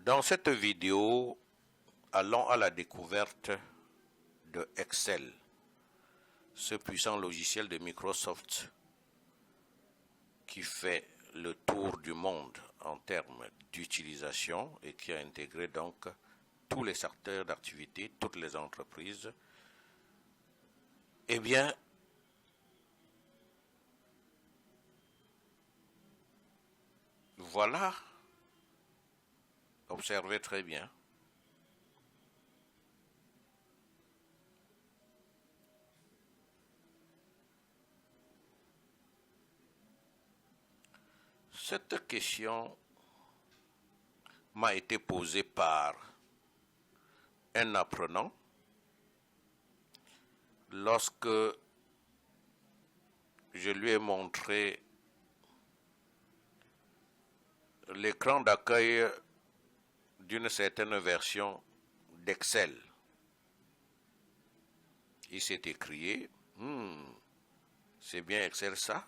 Dans cette vidéo, allons à la découverte de Excel, ce puissant logiciel de Microsoft qui fait le tour du monde en termes d'utilisation et qui a intégré donc tous les secteurs d'activité, toutes les entreprises. Eh bien, voilà, observez très bien. Cette question m'a été posée par un apprenant lorsque je lui ai montré l'écran d'accueil d'une certaine version d'Excel. Il s'est écrié, c'est bien Excel ça?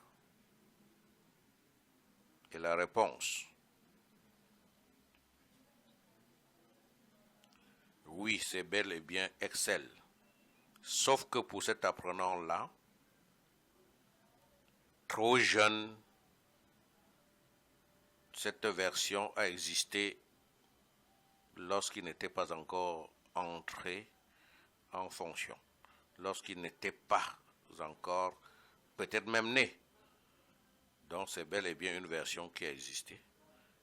Et la réponse, oui, c'est bel et bien Excel. Sauf que pour cet apprenant-là, trop jeune, cette version a existé lorsqu'il n'était pas encore entré en fonction, lorsqu'il n'était pas encore peut-être même né. Donc c'est bel et bien une version qui a existé,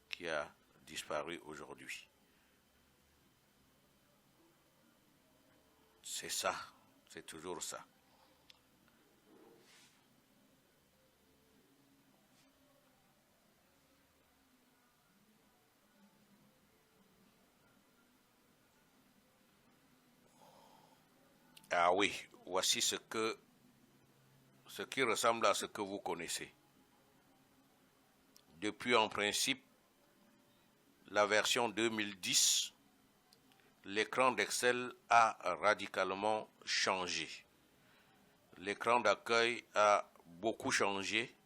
qui a disparu aujourd'hui. C'est ça, c'est toujours ça. Ah oui, voici ce qui ressemble à ce que vous connaissez. Depuis en principe la version 2010, l'écran d'Excel a radicalement changé. L'écran d'accueil a beaucoup changé,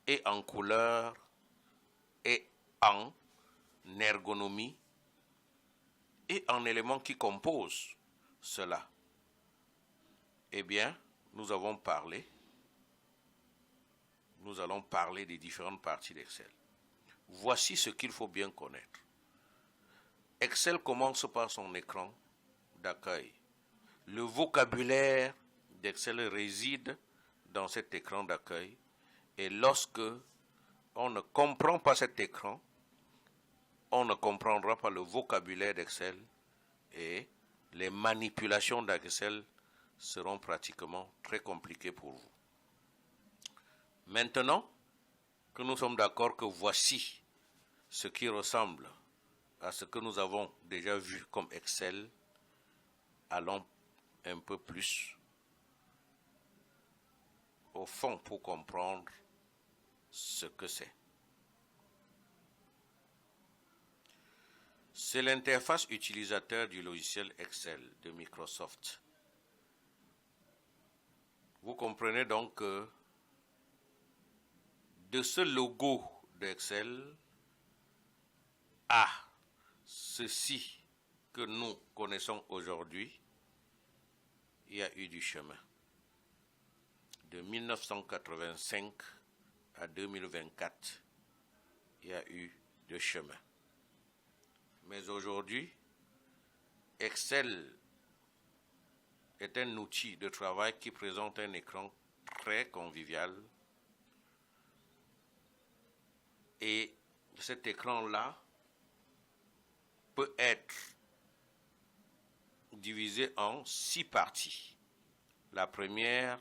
et en couleur, et en ergonomie, et en éléments qui composent cela. Eh bien, nous allons parler des différentes parties d'Excel. Voici ce qu'il faut bien connaître. Excel commence par son écran d'accueil. Le vocabulaire d'Excel réside dans cet écran d'accueil, et lorsque on ne comprend pas cet écran, on ne comprendra pas le vocabulaire d'Excel et les manipulations d'Excel seront pratiquement très compliquées pour vous. Maintenant que nous sommes d'accord que voici ce qui ressemble à ce que nous avons déjà vu comme Excel, allons un peu plus au fond pour comprendre ce que c'est. C'est l'interface utilisateur du logiciel Excel de Microsoft. Vous comprenez donc que de ce logo d'Excel à ceci que nous connaissons aujourd'hui, il y a eu du chemin. De 1985 à 2024, il y a eu de chemin. Mais aujourd'hui, Excel est un outil de travail qui présente un écran très convivial. Et cet écran-là peut être divisé en 6 parties. La première,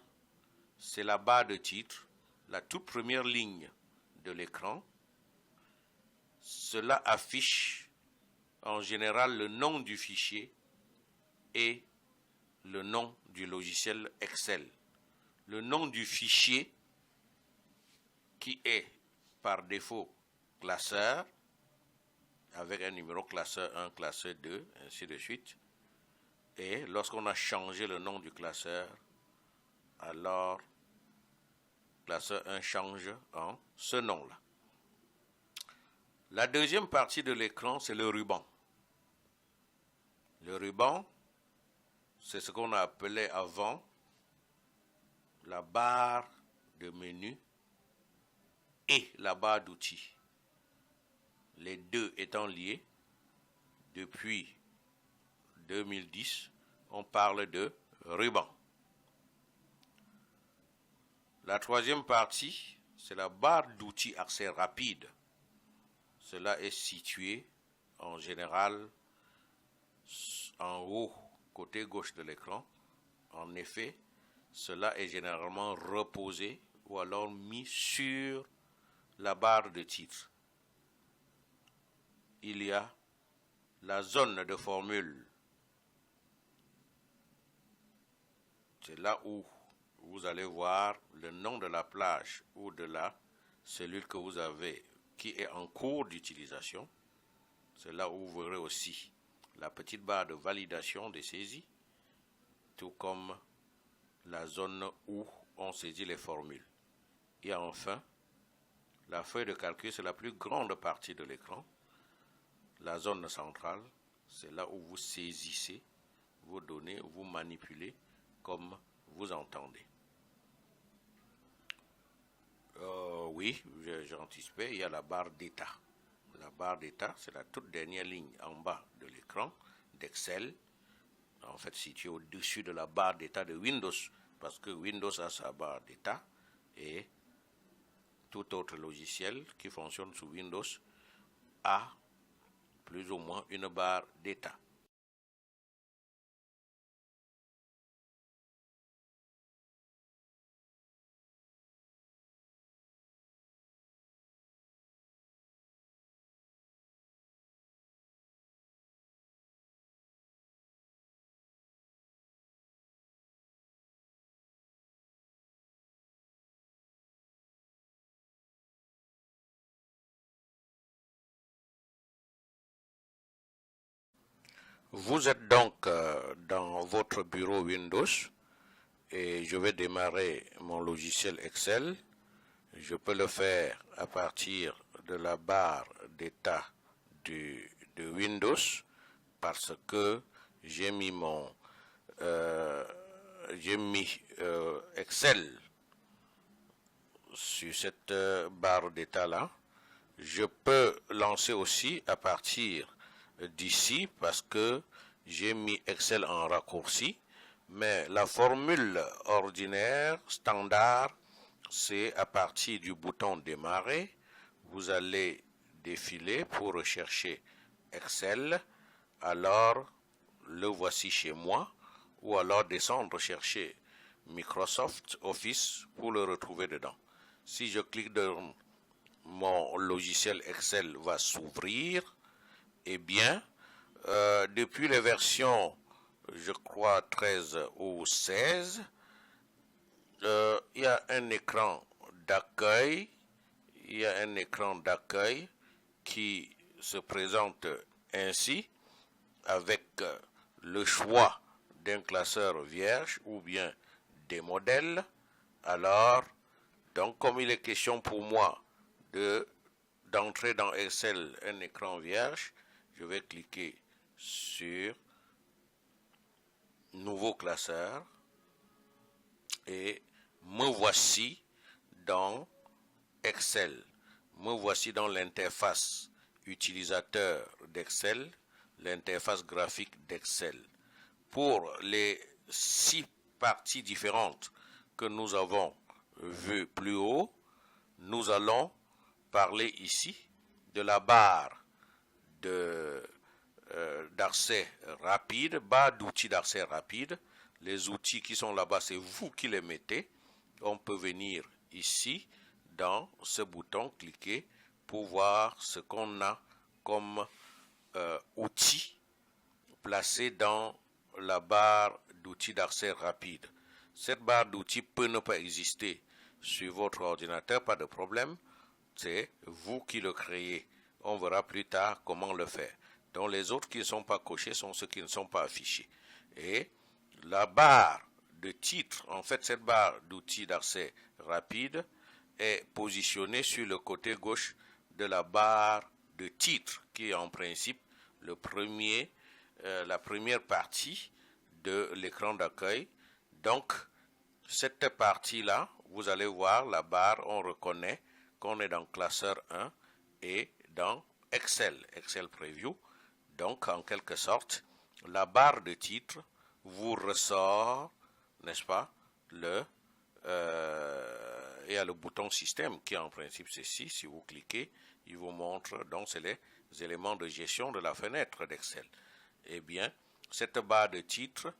c'est la barre de titre, la toute première ligne de l'écran. Cela affiche en général le nom du fichier et le nom du logiciel Excel. Le nom du fichier qui est par défaut classeur, avec un numéro classeur 1, classeur 2, ainsi de suite. Et lorsqu'on a changé le nom du classeur, alors classeur 1 change en ce nom-là. La deuxième partie de l'écran, c'est le ruban. Le ruban, c'est ce qu'on appelait avant la barre de menu et la barre d'outils. Les deux étant liés, depuis 2010, on parle de ruban. La troisième partie, c'est la barre d'outils accès rapide. Cela est situé en général en haut, côté gauche de l'écran. En effet, cela est généralement reposé ou alors mis sur la barre de titre. Il y a la zone de formule. C'est là où vous allez voir le nom de la plage ou de la cellule que vous avez qui est en cours d'utilisation. C'est là où vous verrez aussi la petite barre de validation des saisies, tout comme la zone où on saisit les formules. Et enfin, la feuille de calcul, c'est la plus grande partie de l'écran. La zone centrale, c'est là où vous saisissez vos données, vous manipulez comme vous entendez. Oui, j'ai anticipé, il y a la barre d'état. La barre d'état, c'est la toute dernière ligne en bas de l'écran d'Excel, en fait située au-dessus de la barre d'état de Windows, parce que Windows a sa barre d'état et tout autre logiciel qui fonctionne sous Windows a plus ou moins une barre d'état. Vous êtes donc dans votre bureau Windows et je vais démarrer mon logiciel Excel. Je peux le faire à partir de la barre d'état de Windows parce que j'ai mis Excel sur cette barre d'état là. Je peux lancer aussi à partir d'ici parce que j'ai mis Excel en raccourci, mais la formule ordinaire standard, c'est à partir du bouton démarrer, vous allez défiler pour rechercher Excel, alors le voici chez moi, ou alors descendre chercher Microsoft Office pour le retrouver dedans. Si je clique dans mon logiciel Excel va s'ouvrir, eh bien, depuis les versions, je crois 13 ou 16, il y a un écran d'accueil, qui se présente ainsi, avec le choix d'un classeur vierge ou bien des modèles. Alors, donc comme il est question pour moi d'entrer dans Excel un écran vierge, je vais cliquer sur Nouveau classeur et me voici dans Excel. Me voici dans l'interface utilisateur d'Excel, l'interface graphique d'Excel. Pour les 6 parties différentes que nous avons vues plus haut, nous allons parler ici de la barre d'accès rapide, barre d'outils d'accès rapide. Les outils qui sont là-bas, c'est vous qui les mettez. On peut venir ici, dans ce bouton, cliquer pour voir ce qu'on a comme outils placés dans la barre d'outils d'accès rapide. Cette barre d'outils peut ne pas exister sur votre ordinateur, pas de problème. C'est vous qui le créez. On verra plus tard comment le faire. Donc les autres qui ne sont pas cochés sont ceux qui ne sont pas affichés. Et la barre de titre, en fait cette barre d'outils d'accès rapide est positionnée sur le côté gauche de la barre de titre qui est en principe la première partie de l'écran d'accueil. Donc, cette partie-là, vous allez voir la barre, on reconnaît qu'on est dans classeur 1 et dans Excel Preview. Donc, en quelque sorte, la barre de titre vous ressort, n'est-ce pas, il y a le bouton système qui en principe c'est ici. Si vous cliquez, il vous montre, donc c'est les éléments de gestion de la fenêtre d'Excel. Eh bien, cette barre de titre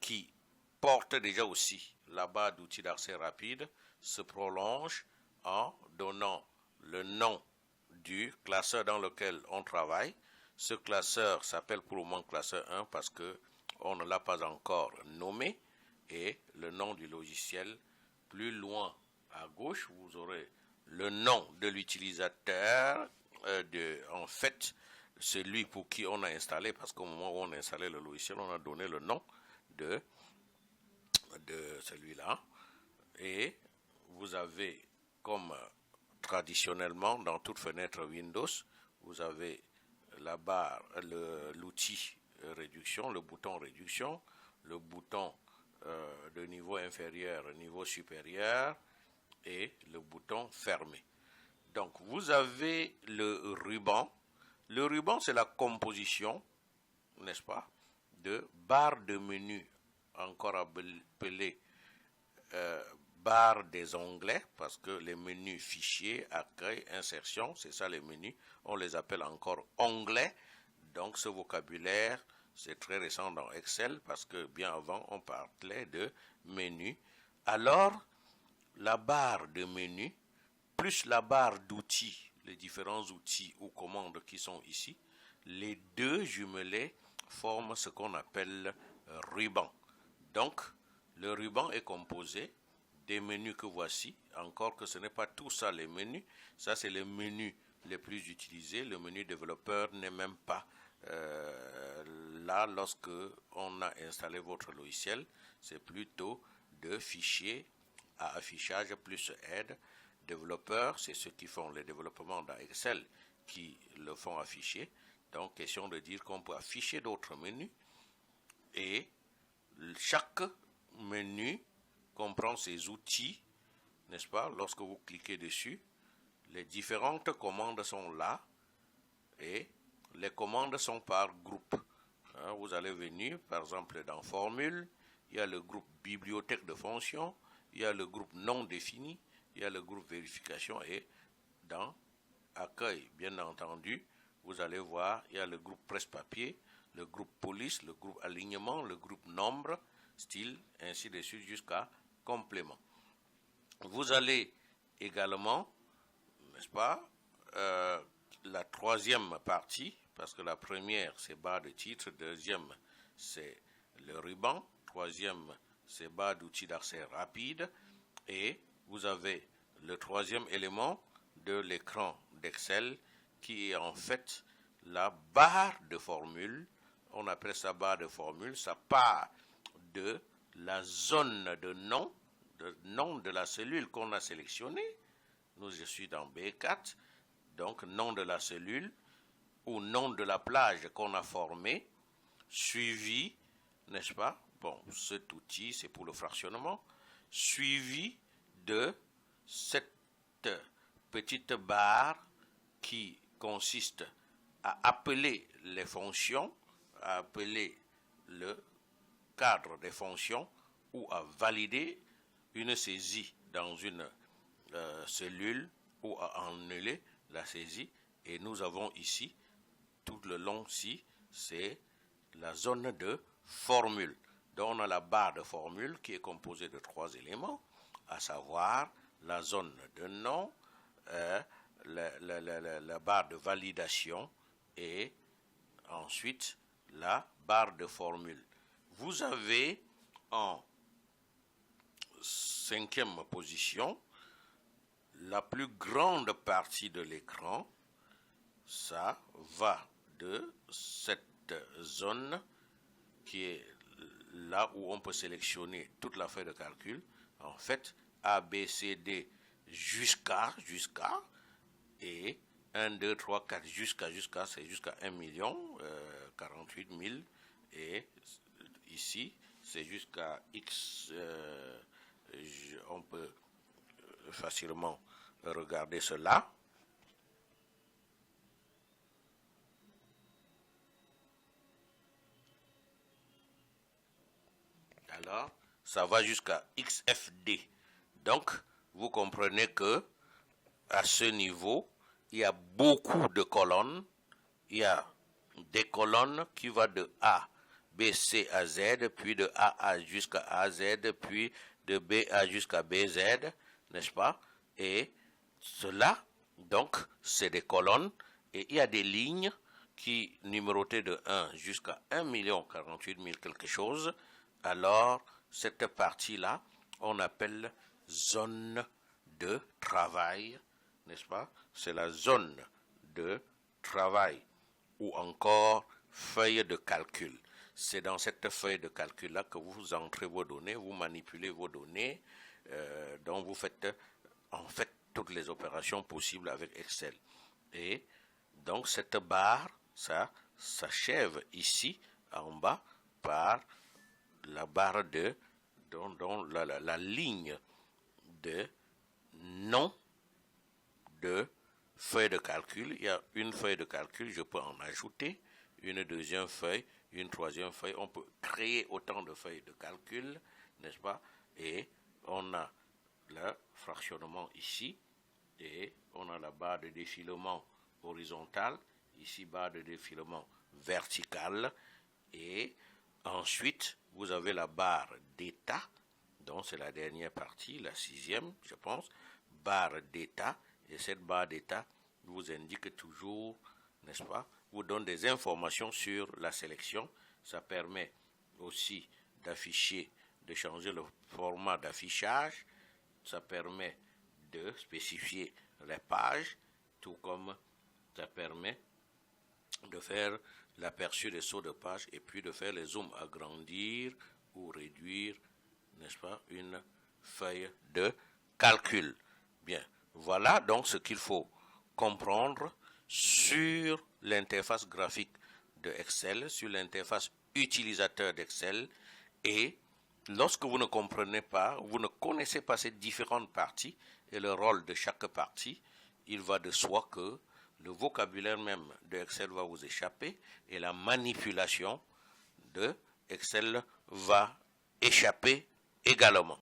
qui porte déjà aussi la barre d'outils d'accès rapide se prolonge en donnant le nom du classeur dans lequel on travaille. Ce classeur s'appelle pour le moment classeur 1 parce que on ne l'a pas encore nommé, et le nom du logiciel. Plus loin à gauche, vous aurez le nom de l'utilisateur, en fait, celui pour qui on a installé, parce qu'au moment où on a installé le logiciel, on a donné le nom de celui-là. Et vous avez, comme traditionnellement dans toute fenêtre Windows, vous avez la barre, l'outil réduction, le bouton réduction, le bouton de niveau inférieur, niveau supérieur et le bouton fermé. Donc vous avez le ruban. Le ruban, c'est la composition, n'est-ce pas, de barre de menu, encore appelée barre des onglets, parce que les menus fichiers, accueil, insertion, c'est ça les menus, on les appelle encore onglets. Donc ce vocabulaire, c'est très récent dans Excel, parce que bien avant, on parlait de menu. Alors, la barre de menu, plus la barre d'outils, les différents outils ou commandes qui sont ici, les deux jumelés forment ce qu'on appelle ruban. Donc, le ruban est composé des menus que voici, encore que ce n'est pas tout ça les menus, ça c'est les menus les plus utilisés. Le menu développeur n'est même pas là lorsque on a installé votre logiciel, c'est plutôt de fichiers à affichage plus aide. Développeurs, c'est ceux qui font les développements dans Excel qui le font afficher. Donc, question de dire qu'on peut afficher d'autres menus, et chaque menu comprend ses outils, n'est-ce pas? Lorsque vous cliquez dessus, les différentes commandes sont là, et les commandes sont par groupe. Vous allez venir, par exemple, dans Formule, il y a le groupe Bibliothèque de fonctions, il y a le groupe non défini, il y a le groupe Vérification, et dans Accueil, bien entendu, vous allez voir, il y a le groupe Presse-Papier, le groupe Police, le groupe Alignement, le groupe Nombre, Style, ainsi de suite jusqu'à Complément. Vous allez également, n'est-ce pas, la troisième partie, parce que la première c'est barre de titre, deuxième c'est le ruban, troisième c'est barre d'outils d'accès rapide, et vous avez le troisième élément de l'écran d'Excel qui est en fait la barre de formule. On appelle ça barre de formule, ça part de la zone de nom de la cellule qu'on a sélectionnée. Nous, je suis dans B4, donc nom de la cellule ou nom de la plage qu'on a formée, suivi, n'est-ce pas? Bon, cet outil, c'est pour le fractionnement, suivi de cette petite barre qui consiste à appeler les fonctions, à appeler le cadre des fonctions ou à valider une saisie dans une cellule ou à annuler la saisie. Et nous avons ici, tout le long-ci, c'est la zone de formule. Donc on a la barre de formule qui est composée de 3 éléments, à savoir la zone de nom, la barre de validation et ensuite la barre de formule. Vous avez en 5e position la plus grande partie de l'écran. Ça va de cette zone qui est là où on peut sélectionner toute la feuille de calcul, en fait A, B, C, D jusqu'à, et 1, 2, 3, 4, jusqu'à 1 million, 48 000. Et ici, c'est jusqu'à X. On peut facilement regarder cela. Alors, ça va jusqu'à XFD. Donc, vous comprenez que à ce niveau, il y a beaucoup de colonnes. Il y a des colonnes qui vont de A, B, C à Z, puis de AA jusqu'à AZ, puis de BA jusqu'à BZ, n'est-ce pas? Et cela, donc, c'est des colonnes. Et il y a des lignes qui, numérotées de 1 jusqu'à 1 48 000 quelque chose. Alors, cette partie-là, on appelle zone de travail, n'est-ce pas? C'est la zone de travail ou encore feuille de calcul. C'est dans cette feuille de calcul-là que vous entrez vos données, vous manipulez vos données, dont vous faites en fait toutes les opérations possibles avec Excel. Et donc cette barre, ça s'achève ici en bas par la barre dont la ligne de nom de feuille de calcul. Il y a une feuille de calcul, je peux en ajouter une deuxième feuille, une troisième feuille. On peut créer autant de feuilles de calcul, n'est-ce pas? Et on a le fractionnement ici, et on a la barre de défilement horizontale, ici barre de défilement verticale, et ensuite vous avez la barre d'état, donc c'est la dernière partie, la 6e, je pense, barre d'état, et cette barre d'état vous indique toujours, n'est-ce pas, vous donne des informations sur la sélection. Ça permet aussi d'afficher, de changer le format d'affichage, ça permet de spécifier les pages, tout comme ça permet de faire l'aperçu des sauts de page et puis de faire les zooms, agrandir ou réduire, n'est-ce pas, une feuille de calcul. Bien, voilà donc ce qu'il faut comprendre sur l'interface graphique de Excel, sur l'interface utilisateur d'Excel. Et lorsque vous ne comprenez pas, vous ne connaissez pas ces différentes parties et le rôle de chaque partie, il va de soi que le vocabulaire même de Excel va vous échapper et la manipulation de Excel va échapper également.